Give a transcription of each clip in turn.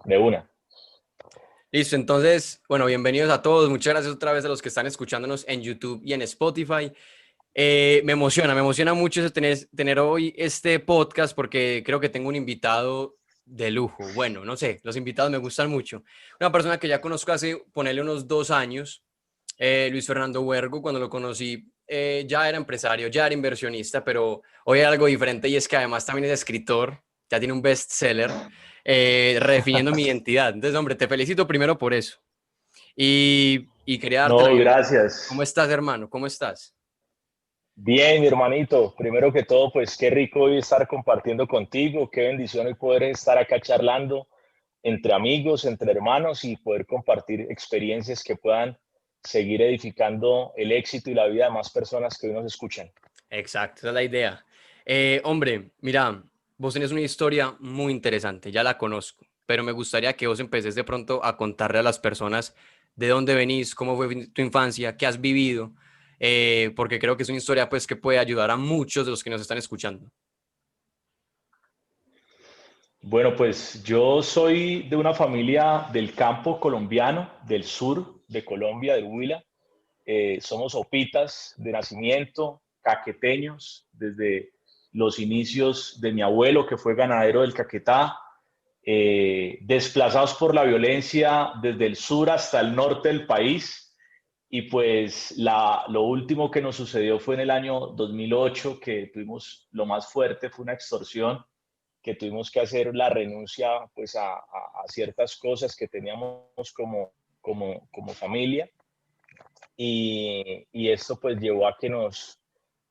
de una. Listo, entonces, bueno, bienvenidos a todos. Muchas gracias otra vez a los que están escuchándonos en YouTube y en Spotify. Me emociona mucho tener hoy este podcast porque creo que tengo un invitado de lujo. Bueno, no sé, los invitados me gustan mucho. Una persona que ya conozco hace, ponerle unos 2 años, Luis Fernando Huergo. Cuando lo conocí, ya era empresario, ya era inversionista, pero hoy hay algo diferente y es que además también es escritor, ya tiene un bestseller, redefiniendo mi identidad. Entonces, hombre, te felicito primero por eso. Y quería darte la No, bienvenida. ¿Cómo gracias. estás, hermano? ¿Cómo estás? Bien, mi hermanito. Primero que todo, pues qué rico hoy estar compartiendo contigo. Qué bendición el poder estar acá charlando entre amigos, entre hermanos y poder compartir experiencias que puedan seguir edificando el éxito y la vida de más personas que hoy nos escuchan. Exacto, esa es la idea. Hombre, mira, vos tenés una historia muy interesante, ya la conozco, pero me gustaría que vos empeces de pronto a contarle a las personas de dónde venís, cómo fue tu infancia, qué has vivido, porque creo que es una historia pues que puede ayudar a muchos de los que nos están escuchando. Bueno, pues yo soy de una familia del campo colombiano, del sur de Colombia, del Huila. Somos opitas de nacimiento, caqueteños, desde los inicios de mi abuelo, que fue ganadero del Caquetá, desplazados por la violencia desde el sur hasta el norte del país. Y pues lo último que nos sucedió fue en el año 2008, que tuvimos lo más fuerte, fue una extorsión, que tuvimos que hacer la renuncia pues a ciertas cosas que teníamos como familia y esto pues llevó a que nos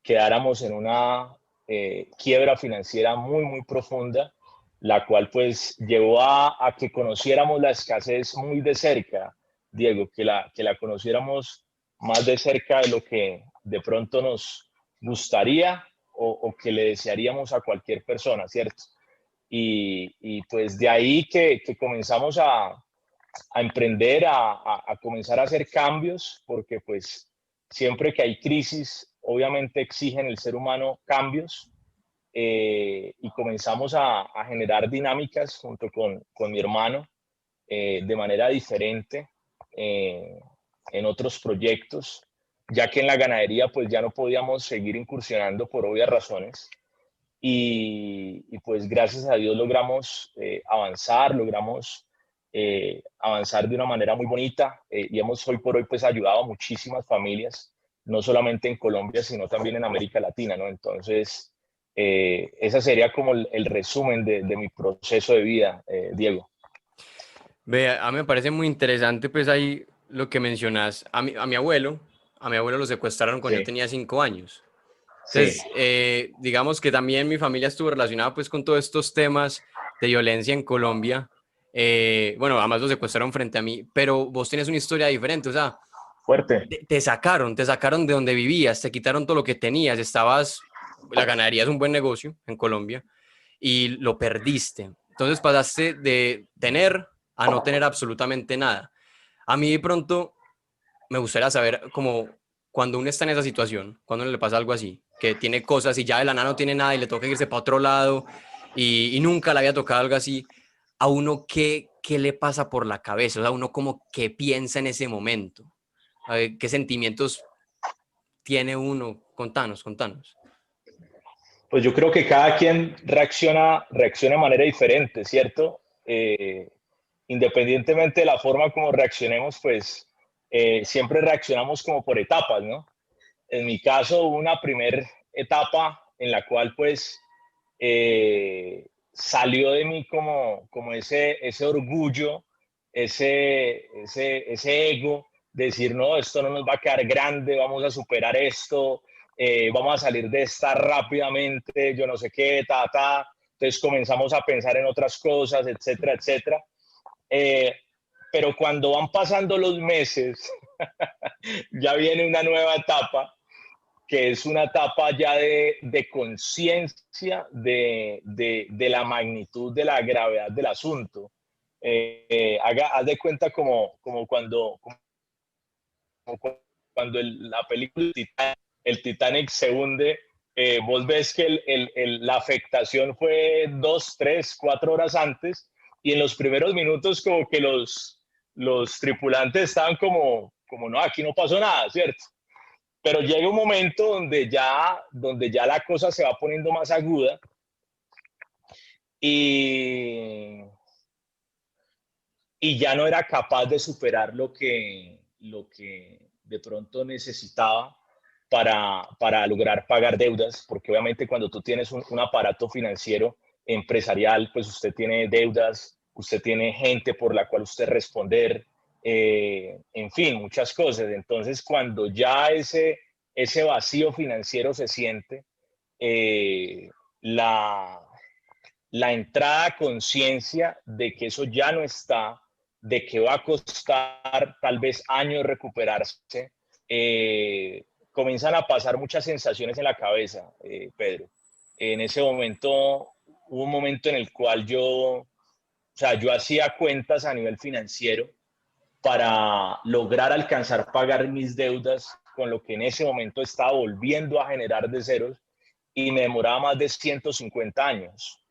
quedáramos en una quiebra financiera muy, muy profunda, la cual pues llevó a que conociéramos la escasez muy de cerca, Diego, que la conociéramos más de cerca de lo que de pronto nos gustaría o que le desearíamos a cualquier persona, ¿cierto? Y pues de ahí que comenzamos a emprender, a comenzar a hacer cambios, porque pues siempre que hay crisis, obviamente exigen el ser humano cambios, y comenzamos a generar dinámicas junto con mi hermano de manera diferente eh, en otros proyectos, ya que en la ganadería pues ya no podíamos seguir incursionando por obvias razones. Y pues gracias a Dios logramos avanzar, logramos avanzar de una manera muy bonita y hemos hoy por hoy pues ayudado a muchísimas familias, no solamente en Colombia, sino también en América Latina, ¿no? Entonces, esa sería como el resumen de mi proceso de vida, Diego. Ve, a mí me parece muy interesante pues ahí lo que mencionas. A mi abuelo lo secuestraron cuando yo Sí, tenía 5 años. sí, Entonces, digamos que también mi familia estuvo relacionada pues con todos estos temas de violencia en Colombia. Bueno, además lo secuestraron frente a mí, pero vos tienes una historia diferente, o sea, fuerte. te sacaron de donde vivías, te quitaron todo lo que tenías, la ganadería es un buen negocio en Colombia y lo perdiste. Entonces pasaste de tener a no tener absolutamente nada. A mí de pronto me gustaría saber como cuando uno está en esa situación, cuando uno le pasa algo así, que tiene cosas y ya de la nada no tiene nada y le toca irse para otro lado y nunca le había tocado algo así, a uno qué le pasa por la cabeza, o sea, uno como que piensa en ese momento, a ver, qué sentimientos tiene uno, contanos. Pues yo creo que cada quien reacciona de manera diferente, ¿cierto? Independientemente de la forma como reaccionemos, pues siempre reaccionamos como por etapas, ¿no? En mi caso, hubo una primera etapa en la cual pues salió de mí como ese orgullo, ese ego, de decir, no, esto no nos va a quedar grande, vamos a superar esto, vamos a salir de esta rápidamente, yo no sé qué, ta. Entonces comenzamos a pensar en otras cosas, etcétera, etcétera. Eh, pero cuando van pasando los meses, ya viene una nueva etapa, que es una etapa ya de conciencia de la magnitud, de la gravedad del asunto. Haz de cuenta como cuando la película el Titanic se hunde, vos ves que la afectación fue 2, 3, 4 horas antes, y en los primeros minutos como que los tripulantes estaban como no, aquí no pasó nada, ¿cierto? Pero llega un momento donde ya la cosa se va poniendo más aguda y, y ya no era capaz de superar lo que de pronto necesitaba para lograr pagar deudas, porque obviamente cuando tú tienes un aparato financiero empresarial, pues usted tiene deudas, usted tiene gente por la cual usted responder, en fin, muchas cosas. Entonces, cuando ya ese vacío financiero se siente, eh, la, la entrada a conciencia de que eso ya no está, de que va a costar tal vez años recuperarse, comienzan a pasar muchas sensaciones en la cabeza, Pedro. En ese momento, hubo un momento en el cual o sea, yo hacía cuentas a nivel financiero para lograr alcanzar a pagar mis deudas con lo que en ese momento estaba volviendo a generar de ceros y me demoraba más de 150 años.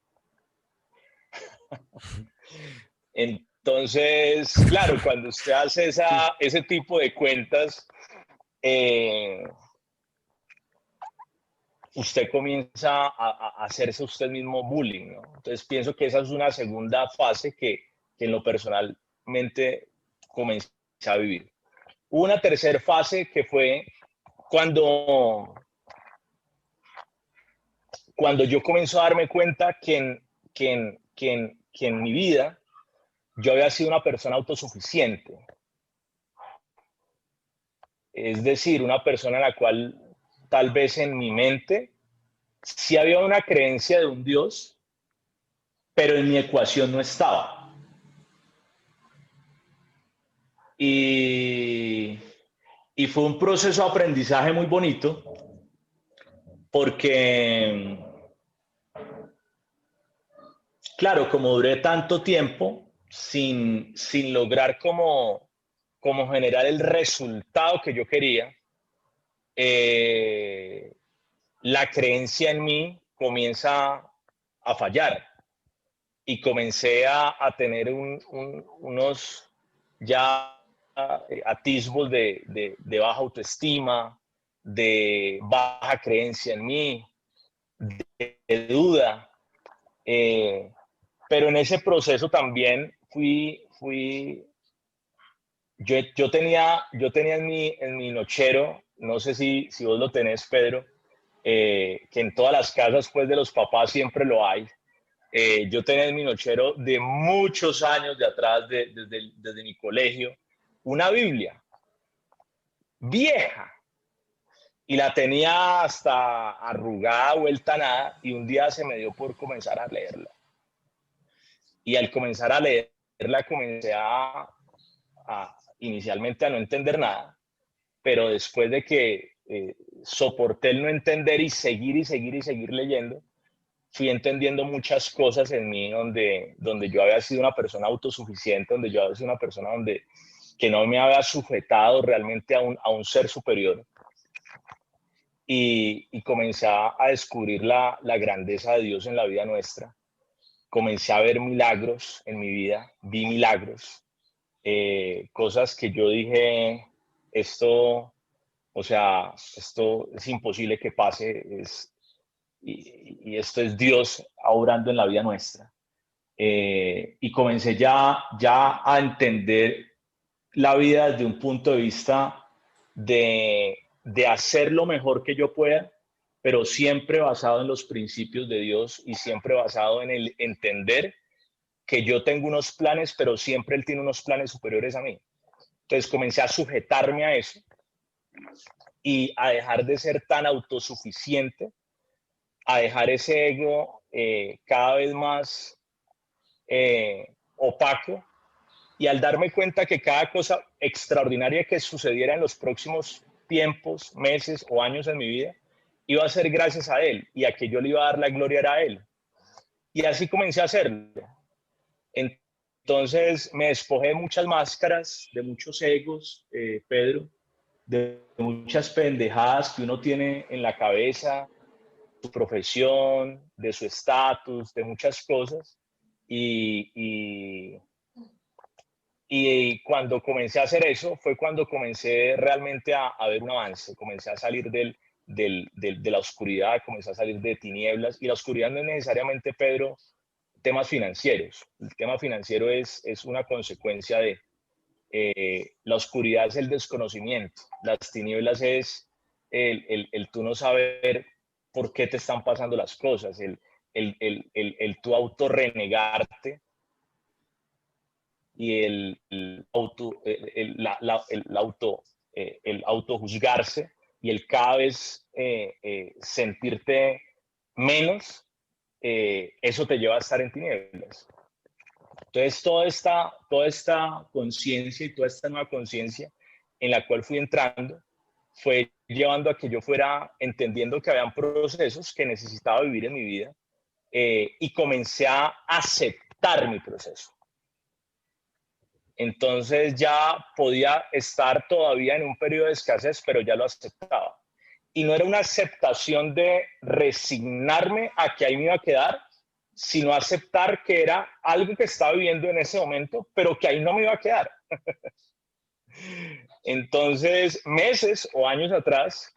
Entonces, claro, cuando usted hace ese tipo de cuentas, usted comienza a hacerse usted mismo bullying, ¿no? Entonces pienso que esa es una segunda fase que en lo personalmente comencé a vivir. Hubo una tercera fase que fue cuando, cuando yo comencé a darme cuenta que en mi vida yo había sido una persona autosuficiente. Es decir, una persona en la cual tal vez en mi mente sí había una creencia de un Dios, pero en mi ecuación no estaba. Y, y fue un proceso de aprendizaje muy bonito porque, claro, como duré tanto tiempo sin lograr como generar el resultado que yo quería, eh, la creencia en mí comienza a fallar y comencé a tener unos ya atisbos de baja autoestima, de baja creencia en mí, de duda. Eh, pero en ese proceso también yo tenía en mi nochero, no sé si vos lo tenés, Pedro, que en todas las casas pues de los papás siempre lo hay. Yo tenía en mi nochero de muchos años de atrás, desde mi colegio, una Biblia vieja y la tenía hasta arrugada, vuelta a nada, y un día se me dio por comenzar a leerla. Y al comenzar a leerla comencé inicialmente a no entender nada, pero después de que soporté el no entender y seguir y seguir y seguir leyendo, fui entendiendo muchas cosas en mí donde yo había sido una persona autosuficiente, donde yo había sido una persona que no me había sujetado realmente a un ser superior. Y comencé a descubrir la grandeza de Dios en la vida nuestra. Comencé a ver milagros en mi vida, vi milagros, cosas que yo dije, o sea, esto es imposible que pase, y esto es Dios obrando en la vida nuestra. Y comencé ya a entender la vida desde un punto de vista de hacer lo mejor que yo pueda, pero siempre basado en los principios de Dios y siempre basado en el entender que yo tengo unos planes, pero siempre Él tiene unos planes superiores a mí. Entonces comencé a sujetarme a eso y a dejar de ser tan autosuficiente, a dejar ese ego cada vez más opaco, y al darme cuenta que cada cosa extraordinaria que sucediera en los próximos tiempos, meses o años en mi vida, iba a ser gracias a Él y a que yo le iba a dar la gloria era a Él. Y así comencé a hacerlo. Entonces me despojé de muchas máscaras, de muchos egos, Pedro, de muchas pendejadas que uno tiene en la cabeza, de su profesión, de su estatus, de muchas cosas. y, y cuando comencé a hacer eso fue cuando comencé realmente a ver un avance, comencé a salir de la oscuridad, comencé a salir de tinieblas, y la oscuridad no es necesariamente, Pedro, temas financieros. El tema financiero es una consecuencia de, la oscuridad es el desconocimiento, las tinieblas es el tú no saber por qué te están pasando las cosas, el tu autorrenegarte y el autojuzgarse y el cada vez sentirte menos, eso te lleva a estar en tinieblas. Entonces, toda esta conciencia y toda esta nueva conciencia en la cual fui entrando fue llevando a que yo fuera entendiendo que habían procesos que necesitaba vivir en mi vida, y comencé a aceptar mi proceso. Entonces ya podía estar todavía en un periodo de escasez, pero ya lo aceptaba. Y no era una aceptación de resignarme a que ahí me iba a quedar, sino aceptar que era algo que estaba viviendo en ese momento, pero que ahí no me iba a quedar. Entonces, meses o años atrás,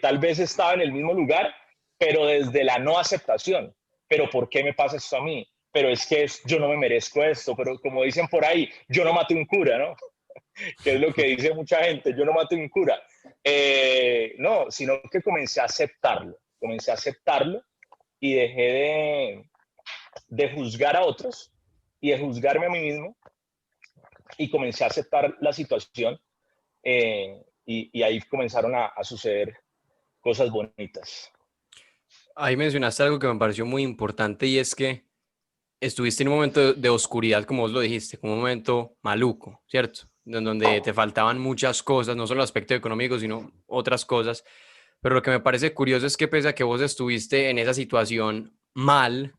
tal vez estaba en el mismo lugar, pero desde la no aceptación. Pero ¿por qué me pasa esto a mí? Pero es que yo no me merezco esto, pero como dicen por ahí, yo no maté un cura, ¿no? Que es lo que dice mucha gente, yo no maté un cura. No, sino que comencé a aceptarlo y dejé de juzgar a otros y de juzgarme a mí mismo, y comencé a aceptar la situación, y ahí comenzaron a suceder cosas bonitas. Ahí mencionaste algo que me pareció muy importante y es que estuviste en un momento de oscuridad, como vos lo dijiste, como un momento maluco, ¿cierto? En donde te faltaban muchas cosas, no solo el aspecto económico, sino otras cosas. Pero lo que me parece curioso es que pese a que vos estuviste en esa situación mal,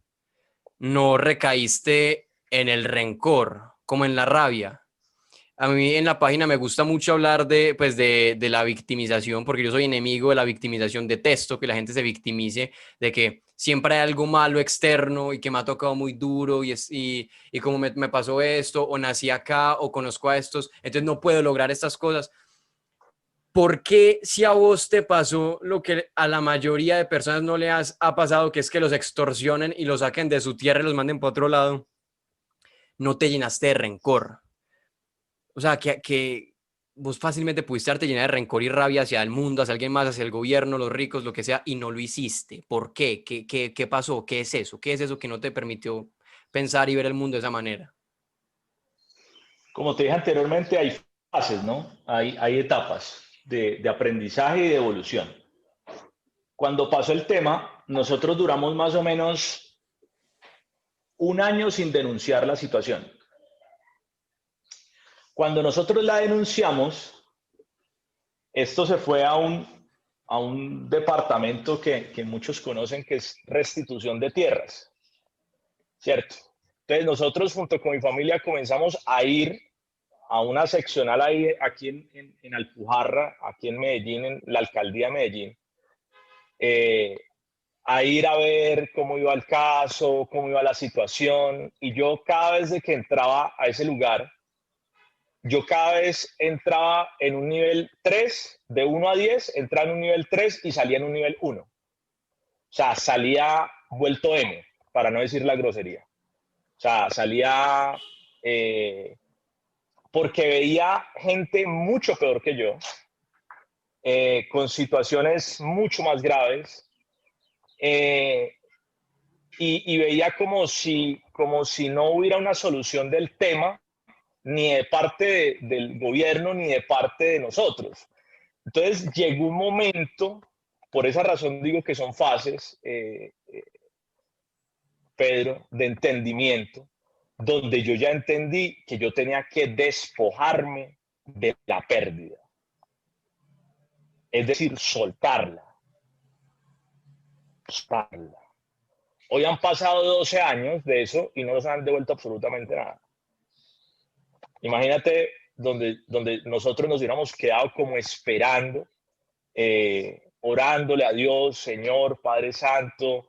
no recaíste en el rencor, como en la rabia. A mí en la página me gusta mucho hablar pues de la victimización, porque yo soy enemigo de la victimización, detesto que la gente se victimice, de que siempre hay algo malo externo y que me ha tocado muy duro y como me pasó esto, o nací acá, o conozco a estos, entonces no puedo lograr estas cosas. ¿Por qué si a vos te pasó lo que a la mayoría de personas no ha pasado, que es que los extorsionen y los saquen de su tierra y los manden para otro lado, no te llenaste de rencor? O sea, que vos fácilmente pudiste darte llena de rencor y rabia hacia el mundo, hacia alguien más, hacia el gobierno, los ricos, lo que sea, y no lo hiciste. ¿Por qué? ¿Qué pasó? ¿Qué es eso? ¿Qué es eso que no te permitió pensar y ver el mundo de esa manera? Como te dije anteriormente, hay fases, ¿no? Hay etapas de aprendizaje y de evolución. Cuando pasó el tema, nosotros duramos más o menos un año sin denunciar la situación. Cuando nosotros la denunciamos, esto se fue a un departamento que muchos conocen, que es restitución de tierras, ¿cierto? Entonces nosotros junto con mi familia comenzamos a ir a una seccional ahí, aquí en Alpujarra, aquí en Medellín, en la alcaldía de Medellín, eh, a ir a ver cómo iba el caso, cómo iba la situación. Y yo cada vez de que entraba a ese lugar, yo cada vez entraba en un nivel 3, de 1 a 10, entraba en un nivel 3 y salía en un nivel 1. O sea, salía vuelto M, para no decir la grosería. O sea, salía, porque veía gente mucho peor que yo, con situaciones mucho más graves, eh, y veía como si no hubiera una solución del tema, ni de parte del gobierno, ni de parte de nosotros. Entonces llegó un momento, por esa razón digo que son fases, Pedro, de entendimiento, donde yo ya entendí que yo tenía que despojarme de la pérdida, es decir, soltarla. Soltarla. Hoy han pasado 12 años de eso y no nos han devuelto absolutamente nada. Imagínate donde nosotros nos hubiéramos quedado como esperando, orándole a Dios, Señor, Padre Santo,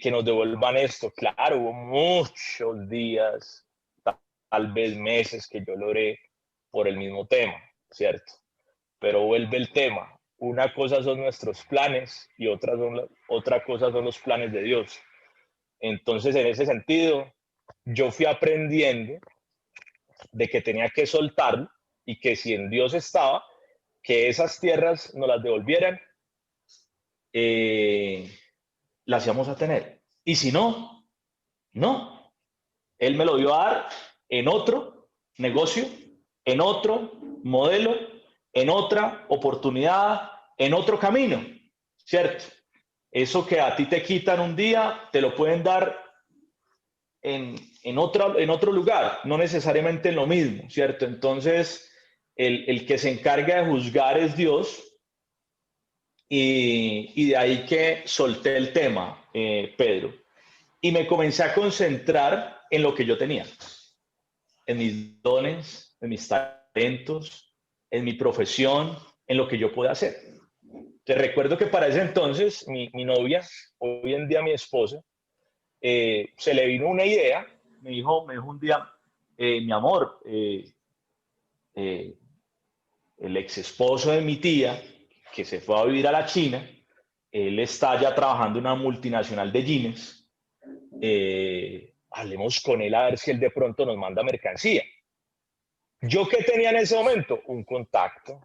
que nos devuelvan esto. Claro, hubo muchos días, tal vez meses que yo lo oré por el mismo tema, ¿cierto? Pero vuelve el tema. Una cosa son nuestros planes y otra cosa son los planes de Dios. Entonces, en ese sentido, yo fui aprendiendo de que tenía que soltarlo y que si en Dios estaba, que esas tierras nos las devolvieran, eh, las íbamos a tener. Y si no, no. Él me lo dio a dar en otro negocio, en otro modelo, en otra oportunidad, en otro camino, ¿cierto? Eso que a ti te quitan un día, te lo pueden dar en otro lugar, no necesariamente en lo mismo, ¿cierto? Entonces, el que se encarga de juzgar es Dios, y de ahí que solté el tema, Pedro, y me comencé a concentrar en lo que yo tenía, en mis dones, en mis talentos, en mi profesión, en lo que yo pueda hacer. Te recuerdo que para ese entonces mi novia, hoy en día mi esposa, se le vino una idea, me dijo un día, mi amor, eh, el ex esposo de mi tía, que se fue a vivir a la China, él está ya trabajando en una multinacional de jeans, hablemos con él a ver si él de pronto nos manda mercancía. ¿Yo qué tenía en ese momento? Un contacto.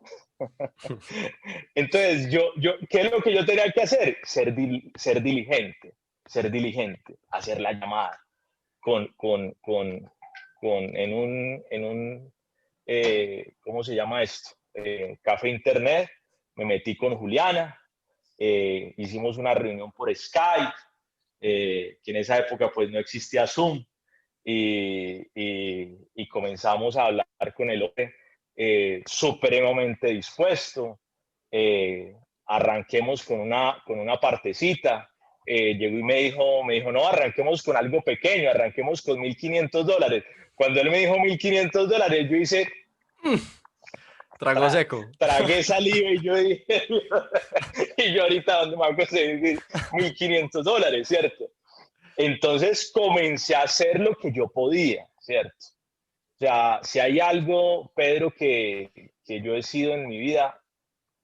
Entonces, ¿qué es lo que yo tenía que hacer? Ser diligente, hacer la llamada ¿cómo se llama esto? Café Internet, me metí con Juliana, hicimos una reunión por Skype, que en esa época pues no existía Zoom, y comenzamos a hablar con el hombre supremamente dispuesto. Arranquemos con una partecita. Llegó y me dijo, no, arranquemos con algo pequeño, arranquemos con $1,500. Cuando él me dijo $1,500, yo hice, Trago seco. tragué saliva y yo dije, y yo ahorita, ¿dónde me voy a conseguir $1,500, cierto? Entonces comencé a hacer lo que yo podía, ¿cierto? O sea, si hay algo, Pedro, que yo he sido en mi vida,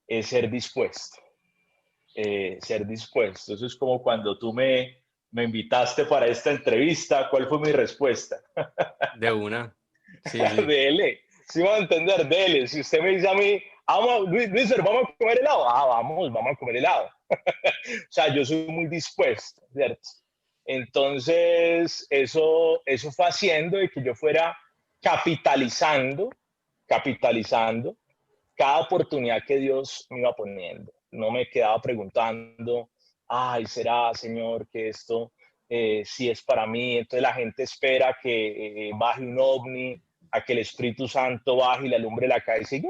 es ser dispuesto. Ser dispuesto. Eso es como cuando tú me invitaste para esta entrevista, ¿cuál fue mi respuesta? De una. Sí, sí. Dele, si van a entender, dele. Si usted me dice a mí, Luis, vamos a comer helado, vamos a comer helado. O sea, yo soy muy dispuesto, ¿cierto? Entonces, eso fue haciendo de que yo fuera capitalizando cada oportunidad que Dios me iba poniendo. No me quedaba preguntando, ay, ¿será, Señor, que esto sí es para mí? Entonces la gente espera que baje un ovni, a que el Espíritu Santo baje y le alumbre la cabeza y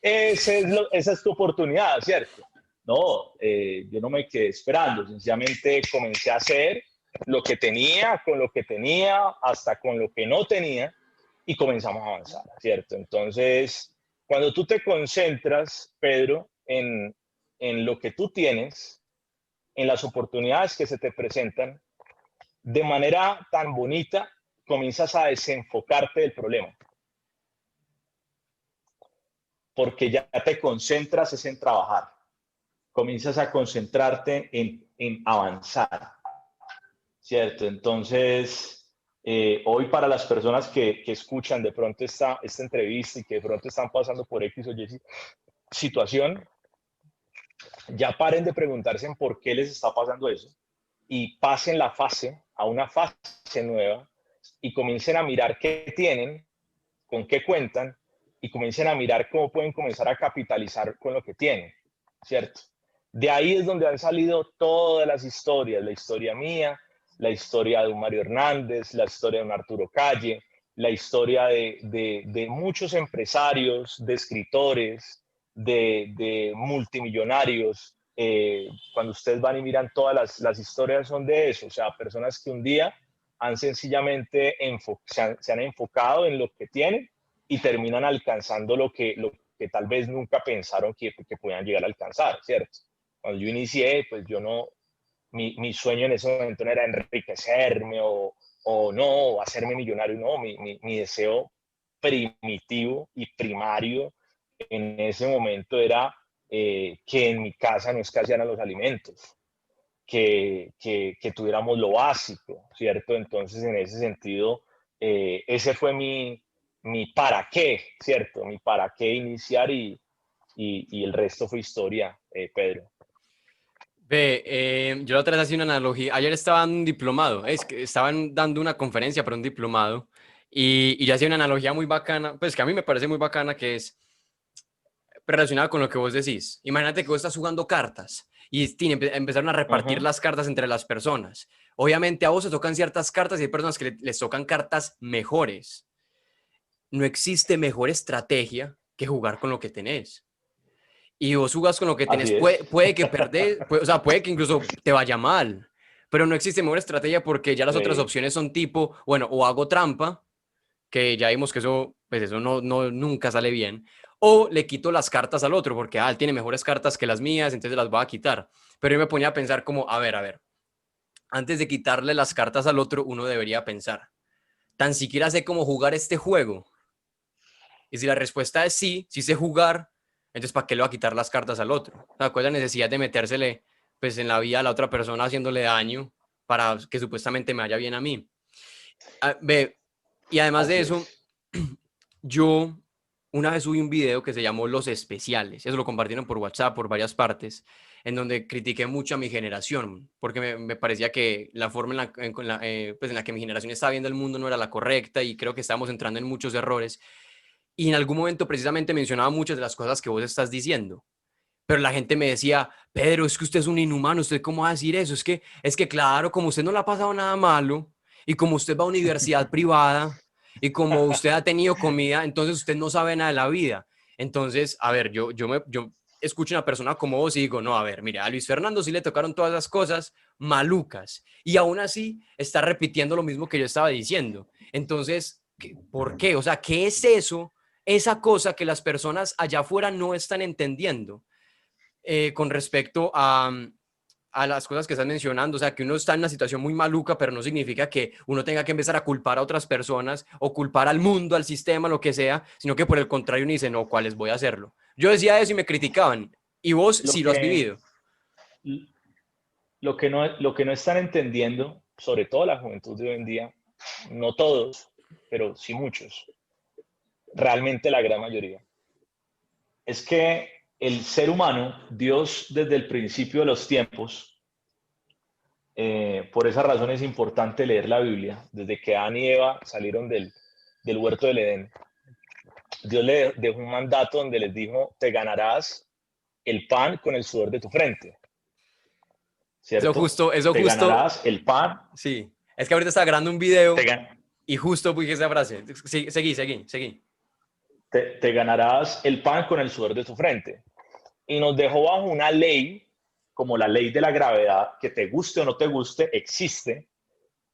esa es tu oportunidad, ¿cierto? No, yo no me quedé esperando, sencillamente comencé a hacer lo que tenía, con lo que tenía, hasta con lo que no tenía, y comenzamos a avanzar, ¿cierto? Entonces, cuando tú te concentras, Pedro, en lo que tú tienes, en las oportunidades que se te presentan, de manera tan bonita, comienzas a desenfocarte del problema, porque ya te concentras es en trabajar, comienzas a concentrarte en avanzar, ¿cierto? Entonces, hoy para las personas que escuchan de pronto esta entrevista y que de pronto están pasando por X o Y situación, ya paren de preguntarse en por qué les está pasando eso y pasen la fase a una fase nueva y comiencen a mirar qué tienen, con qué cuentan y comiencen a mirar cómo pueden comenzar a capitalizar con lo que tienen, ¿cierto? De ahí es donde han salido todas las historias, la historia mía, la historia de un Mario Hernández, la historia de un Arturo Calle, la historia de muchos empresarios, de escritores, de multimillonarios. Cuando ustedes van y miran todas las historias son de eso, o sea, personas que un día han sencillamente se han enfocado en lo que tienen y terminan alcanzando lo que tal vez nunca pensaron que podían llegar a alcanzar, ¿cierto? Cuando yo inicié, pues yo no, mi sueño en ese momento no era enriquecerme o no, hacerme millonario, no, mi deseo primitivo y primario en ese momento era que en mi casa no escasearan los alimentos, que tuviéramos lo básico, ¿cierto? Entonces, en ese sentido, ese fue mi para qué, ¿cierto? Mi para qué iniciar y el resto fue historia, Pedro. Ve, yo la otra vez hacía una analogía. Ayer estaba dando un diplomado, es que estaban dando una conferencia para un diplomado y yo hacía una analogía muy bacana, pues que a mí me parece muy bacana, que es relacionada con lo que vos decís. Imagínate que vos estás jugando cartas y empezaron a repartir Ujú. las cartas entre las personas. Obviamente a vos te tocan ciertas cartas y hay personas que les tocan cartas mejores. No existe mejor estrategia que jugar con lo que tenés. Y vos jugas con lo que tenés, Así es. puede que perdés, o sea, puede que incluso te vaya mal, pero no existe mejor estrategia porque ya las otras Sí, opciones son tipo, bueno, o hago trampa, que ya vimos que eso, pues eso nunca sale bien, o le quito las cartas al otro porque, él tiene mejores cartas que las mías, entonces las voy a quitar. Pero yo me ponía a pensar como, a ver, antes de quitarle las cartas al otro, uno debería pensar, ¿tan siquiera sé cómo jugar este juego? Y si la respuesta es sí, sí sé jugar, entonces ¿para qué le va a quitar las cartas al otro? O sea, ¿cuál es la necesidad de metérsele pues en la vida a la otra persona haciéndole daño para que supuestamente me vaya bien a mí? Ve, y además de así eso, es. yo una vez subí un video que se llamó Los Especiales, eso lo compartieron por WhatsApp, por varias partes, en donde critiqué mucho a mi generación, porque me parecía que la forma pues en la que mi generación estaba viendo el mundo no era la correcta y creo que estábamos entrando en muchos errores. Y en algún momento precisamente mencionaba muchas de las cosas que vos estás diciendo. Pero la gente me decía, Pedro, es que usted es un inhumano, ¿usted cómo va a decir eso? Es que claro, como usted no le ha pasado nada malo y como usted va a universidad privada y como usted ha tenido comida, entonces usted no sabe nada de la vida. Entonces, a ver, yo escucho a una persona como vos y digo, no, a ver, mire, a Luis Fernando sí le tocaron todas las cosas malucas y aún así está repitiendo lo mismo que yo estaba diciendo. Entonces, ¿por qué? O sea, ¿qué es eso? Esa cosa que las personas allá afuera no están entendiendo con respecto a las cosas que estás mencionando, o sea, que uno está en una situación muy maluca, pero no significa que uno tenga que empezar a culpar a otras personas o culpar al mundo, al sistema, lo que sea, sino que por el contrario uno dice, no, ¿cuáles voy a hacerlo? Yo decía eso y me criticaban, y vos Lo sí lo has que, vivido. lo que no están entendiendo, sobre todo la juventud de hoy en día, no todos, pero sí muchos, realmente la gran mayoría, es que el ser humano, Dios desde el principio de los tiempos, por esa razón es importante leer la Biblia, desde que Adán y Eva salieron del huerto del Edén, Dios le dejó un mandato donde les dijo, te ganarás el pan con el sudor de tu frente, ¿cierto? Eso Te justo, ganarás el pan, sí. Es que ahorita estaba grabando un te, video y justo dije esa frase. Sí, seguí. te ganarás el pan con el sudor de tu frente. Y nos dejó bajo una ley, como la ley de la gravedad, que te guste o no te guste, existe,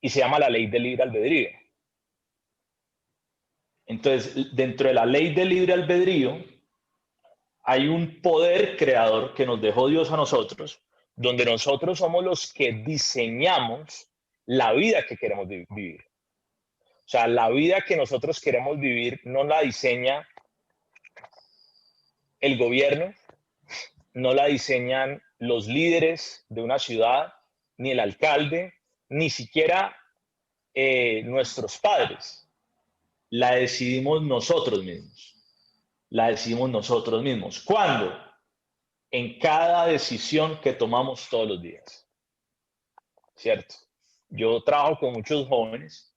y se llama la ley del libre albedrío. Entonces, dentro de la ley del libre albedrío, hay un poder creador que nos dejó Dios a nosotros, donde nosotros somos los que diseñamos la vida que queremos vivir. O sea, la vida que nosotros queremos vivir no la diseña el gobierno, no la diseñan los líderes de una ciudad, ni el alcalde, ni siquiera nuestros padres. La decidimos nosotros mismos. La decidimos nosotros mismos. ¿Cuándo? En cada decisión que tomamos todos los días. ¿Cierto? Yo trabajo con muchos jóvenes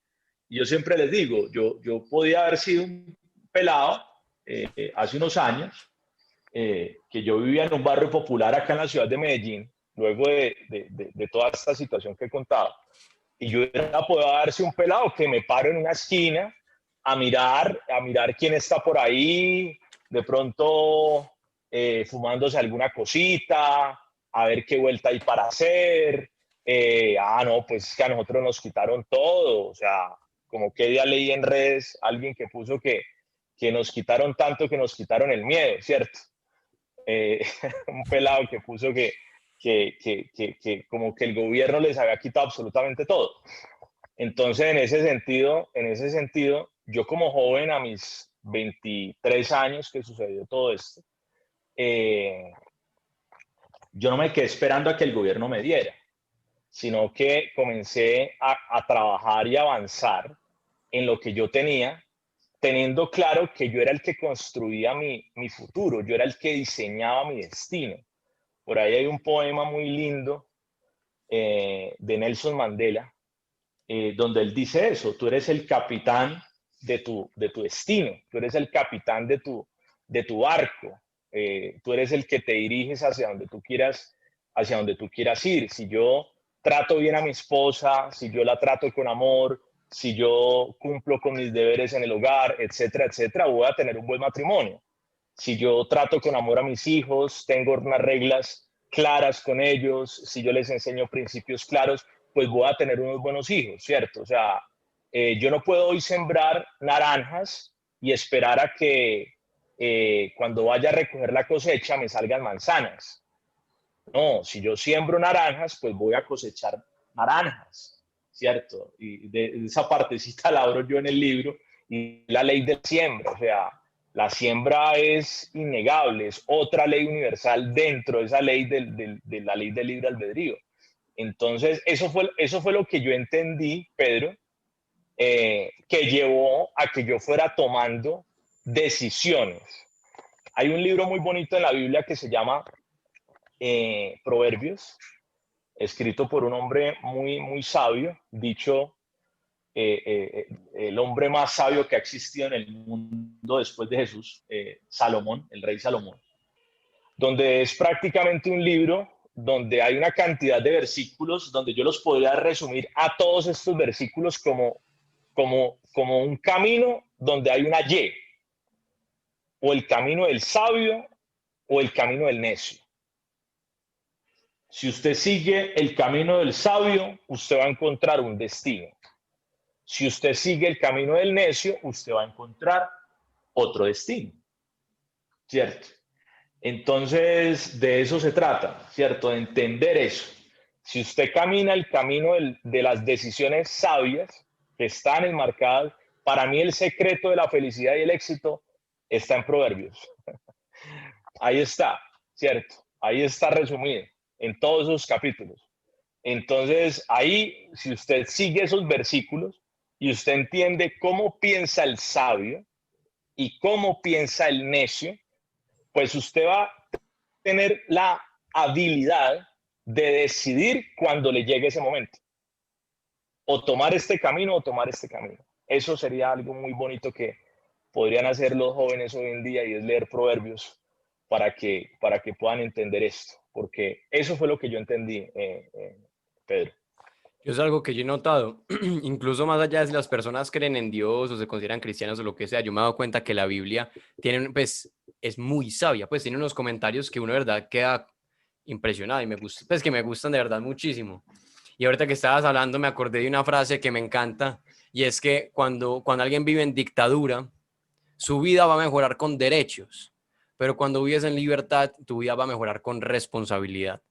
y yo siempre les digo, yo podía haber sido un pelado hace unos años, que yo vivía en un barrio popular acá en la ciudad de Medellín, luego de toda esta situación que he contado. Y yo era, puedo darse un pelado que me paro en una esquina a mirar quién está por ahí, de pronto fumándose alguna cosita, a ver qué vuelta hay para hacer. No, pues que a nosotros nos quitaron todo. O sea, como que día leí en redes alguien que puso que nos quitaron tanto que nos quitaron el miedo, ¿cierto? Eh, un pelado que puso que como que el gobierno les había quitado absolutamente todo. Entonces, en ese sentido, yo como joven a mis 23 años que sucedió todo esto, eh, yo no me quedé esperando a que el gobierno me diera, sino que comencé a trabajar y avanzar en lo que yo tenía, teniendo claro que yo era el que construía mi futuro, yo era el que diseñaba mi destino. Por ahí hay un poema muy lindo de Nelson Mandela, donde él dice eso: tú eres el capitán de tu destino, tú eres el capitán de tu barco, tú eres el que te diriges hacia donde tú quieras ir. Si yo trato bien a mi esposa, si yo la trato con amor, si yo cumplo con mis deberes en el hogar, etcétera, etcétera, voy a tener un buen matrimonio. Si yo trato con amor a mis hijos, tengo unas reglas claras con ellos, si yo les enseño principios claros, pues voy a tener unos buenos hijos, ¿cierto? O sea, yo no puedo hoy sembrar naranjas y esperar a que cuando vaya a recoger la cosecha me salgan manzanas. No, si yo siembro naranjas, pues voy a cosechar naranjas, ¿cierto? Y de esa partecita la abro yo en el libro, y la ley del siembra, o sea, la siembra es innegable, es otra ley universal dentro de esa ley de la ley del libre albedrío. Entonces, eso fue lo que yo entendí, Pedro, que llevó a que yo fuera tomando decisiones. Hay un libro muy bonito en la Biblia que se llama Proverbios, escrito por un hombre muy, muy sabio, dicho el hombre más sabio que ha existido en el mundo después de Jesús, Salomón, el rey Salomón, donde es prácticamente un libro donde hay una cantidad de versículos donde yo los podría resumir a todos estos versículos como un camino donde hay una Y, o el camino del sabio o el camino del necio. Si usted sigue el camino del sabio, usted va a encontrar un destino. Si usted sigue el camino del necio, usted va a encontrar otro destino, ¿cierto? Entonces, de eso se trata, ¿cierto? De entender eso. Si usted camina el camino de las decisiones sabias que están enmarcadas, para mí el secreto de la felicidad y el éxito está en Proverbios. Ahí está, ¿cierto? Ahí está resumido en todos esos capítulos. Entonces, ahí, si usted sigue esos versículos y usted entiende cómo piensa el sabio y cómo piensa el necio, pues usted va a tener la habilidad de decidir cuando le llegue ese momento. O tomar este camino o tomar este camino. Eso sería algo muy bonito que podrían hacer los jóvenes hoy en día, y es leer Proverbios para que puedan entender esto. Porque eso fue lo que yo entendí, Pedro. Yo es algo que yo he notado, incluso más allá de si las personas creen en Dios o se consideran cristianos o lo que sea, yo me he dado cuenta que la Biblia tiene, pues, es muy sabia, pues tiene unos comentarios que uno de verdad queda impresionado y me gusta, pues que me gustan de verdad muchísimo. Y ahorita que estabas hablando me acordé de una frase que me encanta y es que cuando alguien vive en dictadura, su vida va a mejorar con derechos, pero cuando vives en libertad, tu vida va a mejorar con responsabilidad.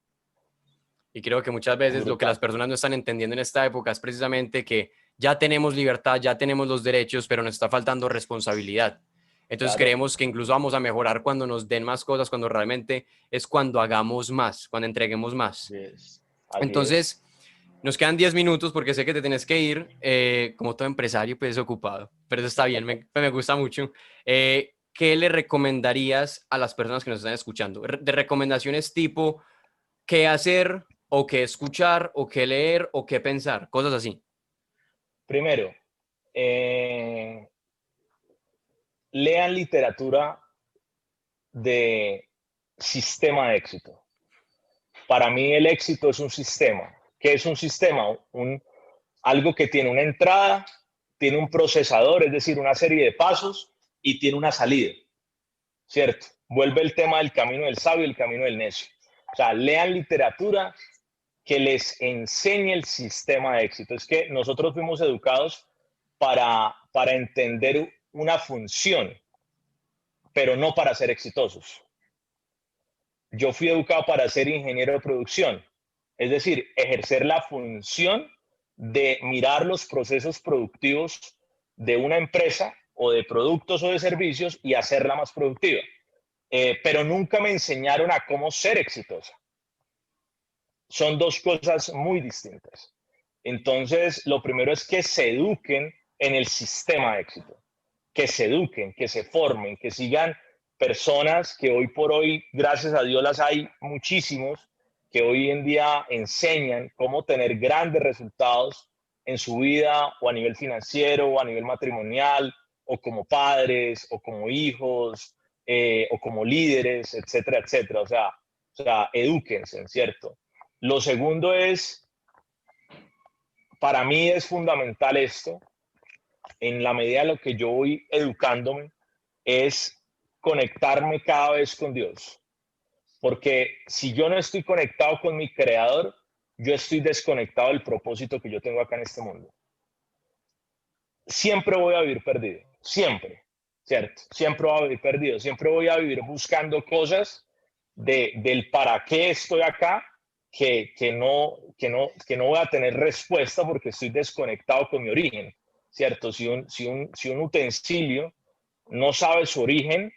Y creo que muchas veces lo que Brutal. las personas no están entendiendo en esta época es precisamente que ya tenemos libertad, ya tenemos los derechos, pero nos está faltando responsabilidad. Entonces Claro. creemos que incluso vamos a mejorar cuando nos den más cosas, cuando realmente es cuando hagamos más, cuando entreguemos más. Así es. Así es. Entonces, nos quedan 10 minutos porque sé que te tienes que ir. Como todo empresario, pues ocupado, pero eso está bien, me gusta mucho. ¿Qué le recomendarías a las personas que nos están escuchando? De recomendaciones tipo qué hacer o qué escuchar o qué leer o qué pensar, cosas así. Primero, lean literatura de sistema de éxito. Para mí el éxito es un sistema. ¿Qué es un sistema? Algo que tiene una entrada, tiene un procesador, es decir, una serie de pasos, y tiene una salida, ¿cierto? Vuelve el tema del camino del sabio y el camino del necio. O sea, lean literatura que les enseñe el sistema de éxito. Es que nosotros fuimos educados para entender una función, pero no para ser exitosos. yo fui educado para ser ingeniero de producción, es decir, ejercer la función de mirar los procesos productivos de una empresa o de productos o de servicios y hacerla más productiva. Pero nunca me enseñaron a cómo ser exitosa. Son dos cosas muy distintas. Entonces, lo primero es que se eduquen en el sistema de éxito, que se eduquen, que se formen, que sigan personas que hoy por hoy, gracias a Dios, las hay muchísimos, que hoy en día enseñan cómo tener grandes resultados en su vida o a nivel financiero o a nivel matrimonial o como padres o como hijos o como líderes, etcétera, etcétera. O sea, edúquense, ¿cierto? Lo segundo es, para mí es fundamental esto, en la medida de lo que yo voy educándome, es conectarme cada vez con Dios. Porque si yo no estoy conectado con mi creador, yo estoy desconectado del propósito que yo tengo acá en este mundo. Siempre voy a vivir perdido, siempre, ¿cierto? Siempre voy a vivir perdido, siempre voy a vivir buscando cosas del para qué estoy acá, que no voy a tener respuesta porque estoy desconectado con mi origen, ¿cierto? Si un utensilio no sabe su origen,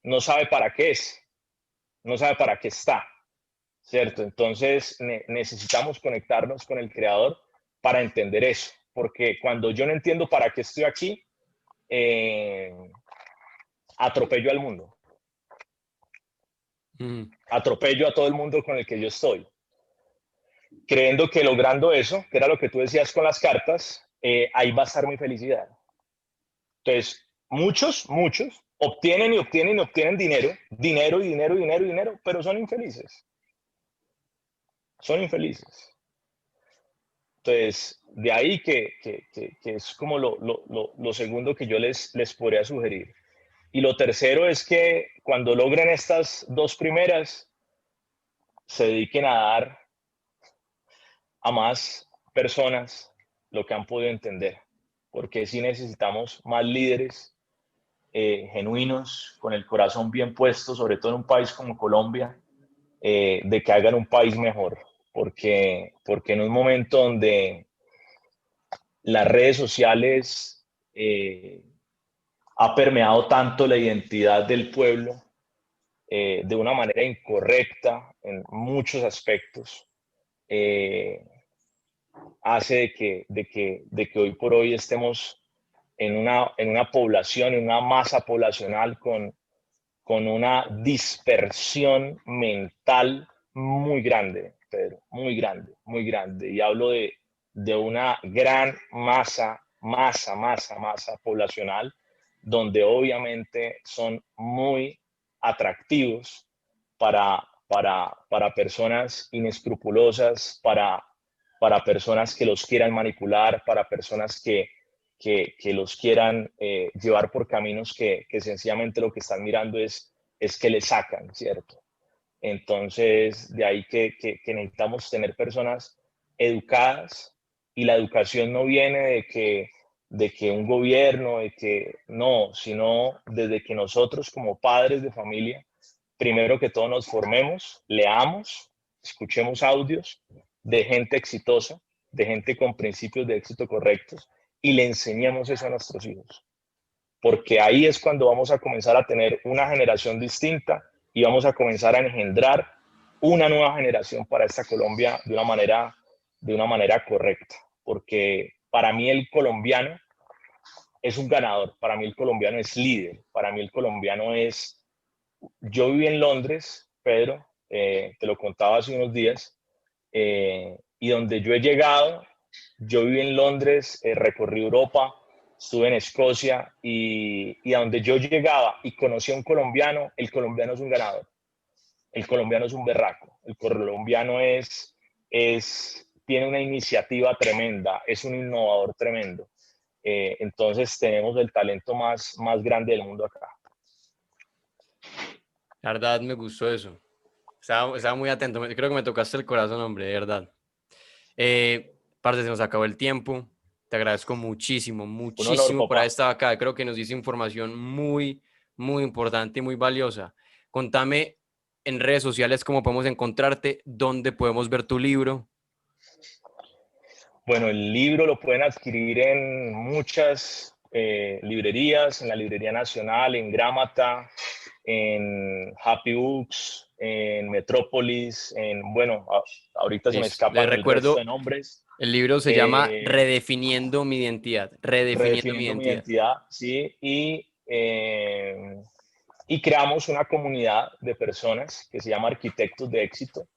no sabe para qué es, no sabe para qué está, ¿cierto? Entonces necesitamos conectarnos con el Creador para entender eso, porque cuando yo no entiendo para qué estoy aquí, eh, atropello al mundo, atropello a todo el mundo con el que yo estoy, creyendo que logrando eso, que era lo que tú decías con las cartas, ahí va a estar mi felicidad. Entonces, muchos obtienen y obtienen y obtienen dinero, dinero y dinero y dinero y dinero, pero son infelices. Son infelices. Entonces, de ahí que es como lo segundo que yo les podría sugerir. Y lo tercero es que cuando logren estas dos primeras, se dediquen a dar a más personas lo que han podido entender. Porque sí necesitamos más líderes genuinos, con el corazón bien puesto, sobre todo en un país como Colombia, de que hagan un país mejor. Porque en un momento donde las redes sociales ha permeado tanto la identidad del pueblo de una manera incorrecta en muchos aspectos, eh, hace de que hoy por hoy estemos en una población, en una masa poblacional con una dispersión mental muy grande, Pedro, muy grande, muy grande. Y hablo de una gran masa poblacional, donde obviamente son muy atractivos para personas inescrupulosas, para personas que los quieran manipular, para personas que los quieran llevar por caminos que sencillamente lo que están mirando es que le sacan, ¿cierto? Entonces, de ahí que necesitamos tener personas educadas, y la educación no viene de que un gobierno, de que no, sino desde que nosotros como padres de familia, primero que todo nos formemos, leamos, escuchemos audios de gente exitosa, de gente con principios de éxito correctos, y le enseñemos eso a nuestros hijos. Porque ahí es cuando vamos a comenzar a tener una generación distinta y vamos a comenzar a engendrar una nueva generación para esta Colombia de una manera correcta. Porque para mí el colombiano es un ganador, para mí el colombiano es líder, para mí el colombiano es... Yo viví en Londres, Pedro, te lo contaba hace unos días, y donde yo he llegado, yo viví en Londres, recorrí Europa, estuve en Escocia, y a donde yo llegaba y conocí a un colombiano, el colombiano es un ganador, el colombiano es un berraco, el colombiano tiene una iniciativa tremenda, es un innovador tremendo. Entonces tenemos el talento más grande del mundo acá. La verdad me gustó eso. Estaba muy atento. Creo que me tocaste el corazón, hombre, de verdad. Parce, se nos acabó el tiempo. Te agradezco muchísimo, Un honor, muchísimo por haber papá. estado acá. Creo que nos dice información muy, muy importante y muy valiosa. Contame en redes sociales, cómo podemos encontrarte, dónde podemos ver tu libro. Bueno, el libro lo pueden adquirir en muchas librerías, en la Librería Nacional, en Grámata, en Happy Books, en Metrópolis, bueno, ahorita se me Listo. Les escapan el resto de recuerdo, nombres. el libro se llama Eh, Redefiniendo mi identidad. Redefiniendo mi Redefiniendo mi identidad. identidad, sí, y creamos una comunidad de personas que se llama Arquitectos de Éxito,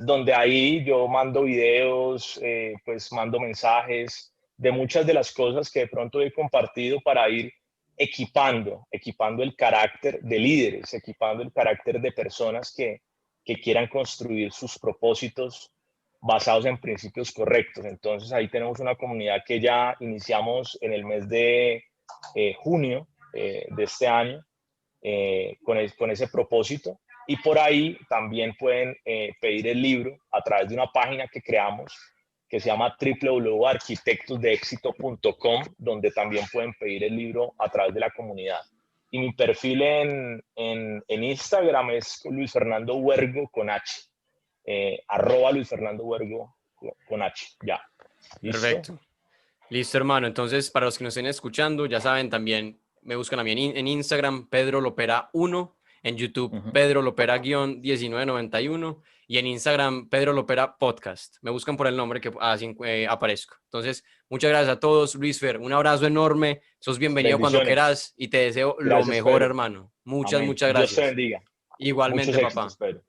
donde ahí yo mando videos, pues mando mensajes de muchas de las cosas que de pronto he compartido para ir equipando el carácter de líderes, equipando el carácter de personas que quieran construir sus propósitos basados en principios correctos. Entonces ahí tenemos una comunidad que ya iniciamos en el mes de junio de este año con ese propósito. Y por ahí también pueden pedir el libro a través de una página que creamos que se llama www.arquitectosdeexito.com, donde también pueden pedir el libro a través de la comunidad. Y mi perfil en Instagram es Luis Fernando Huergo con H. @ Luis Fernando Huergo con H. Ya. ¿Listo? Perfecto. Listo, hermano. Entonces, para los que nos estén escuchando, ya saben, también me buscan a mí en Instagram, Pedro Lopera 1, en YouTube, Pedro Lopera-1991 y en Instagram, Pedro Lopera Podcast. Me buscan por el nombre que así aparezco. Entonces, muchas gracias a todos. Luis Fer, un abrazo enorme. Sos bienvenido cuando Bendiciones. quieras y te deseo lo Gracias, mejor, Pedro. hermano. Muchas, Amén. muchas Dios te gracias. bendiga. Muchos Igualmente, papá. éxitos, Pedro.